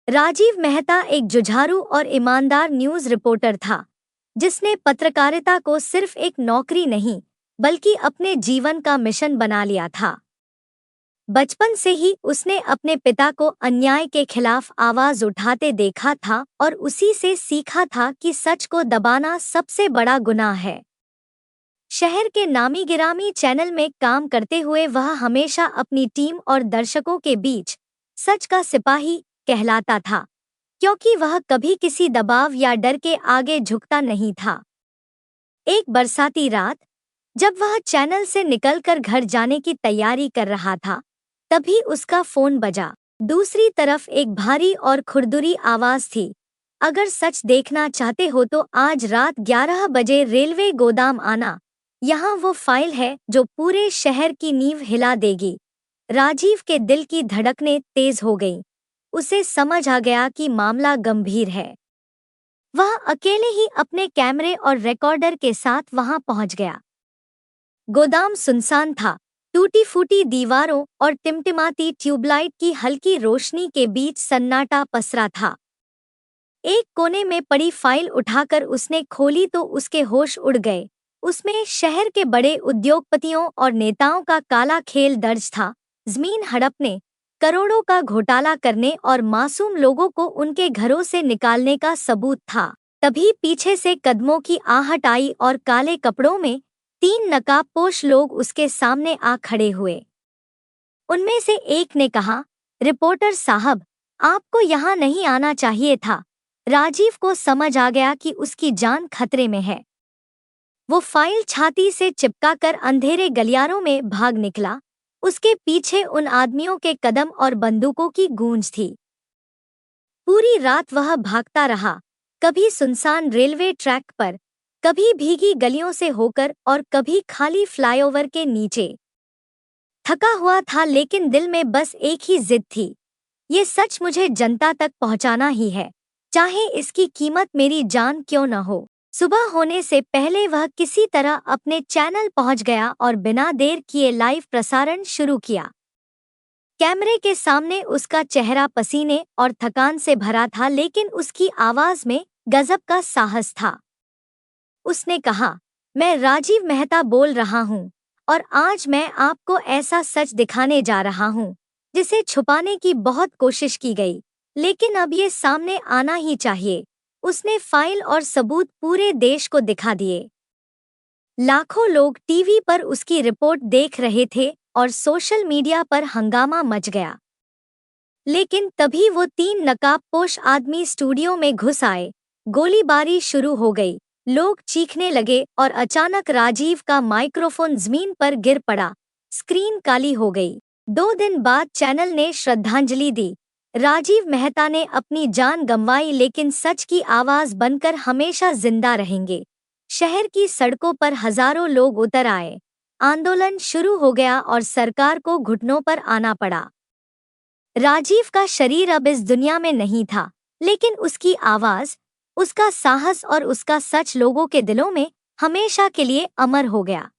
राजीव मेहता एक जुझारू और ईमानदार न्यूज़ रिपोर्टर था, जिसने पत्रकारिता को सिर्फ एक नौकरी नहीं, बल्कि अपने जीवन का मिशन बना लिया था। बचपन से ही उसने अपने पिता को अन्याय के खिलाफ आवाज उठाते देखा था और उसी से सीखा था कि सच को दबाना सबसे बड़ा गुनाह है। शहर के नामी गिरामी चैनल में काम करते हुए वह हमेशा अपनी टीम और दर्शकों के बीच सच का सिपाही कहलाता था, क्योंकि वह कभी किसी दबाव या डर के आगे झुकता नहीं था। एक बरसाती रात, जब वह चैनल से निकलकर घर जाने की तैयारी कर रहा था, तभी उसका फोन बजा। दूसरी तरफ एक भारी और खुरदुरी आवाज थी, अगर सच देखना चाहते हो तो आज रात 11 बजे रेलवे गोदाम आना, यहाँ वो फाइल है जो पूरे शहर की नींव हिला देगी। राजीव के दिल की धड़कनें तेज हो गईं। उसे समझ आ गया कि मामला गंभीर है। वह अकेले ही अपने कैमरे और रिकॉर्डर के साथ वहां पहुंच गया। गोदाम सुनसान था। टूटी फूटी दीवारों और टिमटिमाती ट्यूबलाइट की हल्की रोशनी के बीच सन्नाटा पसरा था। एक कोने में पड़ी फाइल उठाकर उसने खोली तो उसके होश उड़ गए। उसमें शहर के बड़े उद्योगपतियों और नेताओं का काला खेल दर्ज था। जमीन हड़पने, करोड़ों का घोटाला करने और मासूम लोगों को उनके घरों से निकालने का सबूत था। तभी पीछे से कदमों की आहट आई और काले कपड़ों में 3 नकाबपोश लोग उसके सामने आ खड़े हुए। उनमें से एक ने कहा, रिपोर्टर साहब, आपको यहाँ नहीं आना चाहिए था। राजीव को समझ आ गया कि उसकी जान खतरे में है। वो फाइल छाती से चिपकाकर अंधेरे गलियारों में भाग निकला। उसके पीछे उन आदमियों के कदम और बंदूकों की गूंज थी। पूरी रात वह भागता रहा, कभी सुनसान रेलवे ट्रैक पर, कभी भीगी गलियों से होकर और कभी खाली फ्लाईओवर के नीचे। थका हुआ था, लेकिन दिल में बस एक ही जिद थी, ये सच मुझे जनता तक पहुंचाना ही है, चाहे इसकी कीमत मेरी जान क्यों न हो। सुबह होने से पहले वह किसी तरह अपने चैनल पहुंच गया और बिना देर किए लाइव प्रसारण शुरू किया। कैमरे के सामने उसका चेहरा पसीने और थकान से भरा था, लेकिन उसकी आवाज में गजब का साहस था। उसने कहा, मैं राजीव मेहता बोल रहा हूँ और आज मैं आपको ऐसा सच दिखाने जा रहा हूँ जिसे छुपाने की बहुत कोशिश की गई, लेकिन अब ये सामने आना ही चाहिए। उसने फाइल और सबूत पूरे देश को दिखा दिए। लाखों लोग टीवी पर उसकी रिपोर्ट देख रहे थे और सोशल मीडिया पर हंगामा मच गया। लेकिन तभी वो 3 नकाबपोश आदमी स्टूडियो में घुस आए। गोलीबारी शुरू हो गई, लोग चीखने लगे और अचानक राजीव का माइक्रोफोन जमीन पर गिर पड़ा। स्क्रीन काली हो गई। 2 दिन बाद चैनल ने श्रद्धांजलि दी। राजीव मेहता ने अपनी जान गंवाई, लेकिन सच की आवाज बनकर हमेशा जिंदा रहेंगे। शहर की सड़कों पर हजारों लोग उतर आए। आंदोलन शुरू हो गया और सरकार को घुटनों पर आना पड़ा। राजीव का शरीर अब इस दुनिया में नहीं था, लेकिन उसकी आवाज, उसका साहस और उसका सच लोगों के दिलों में हमेशा के लिए अमर हो गया।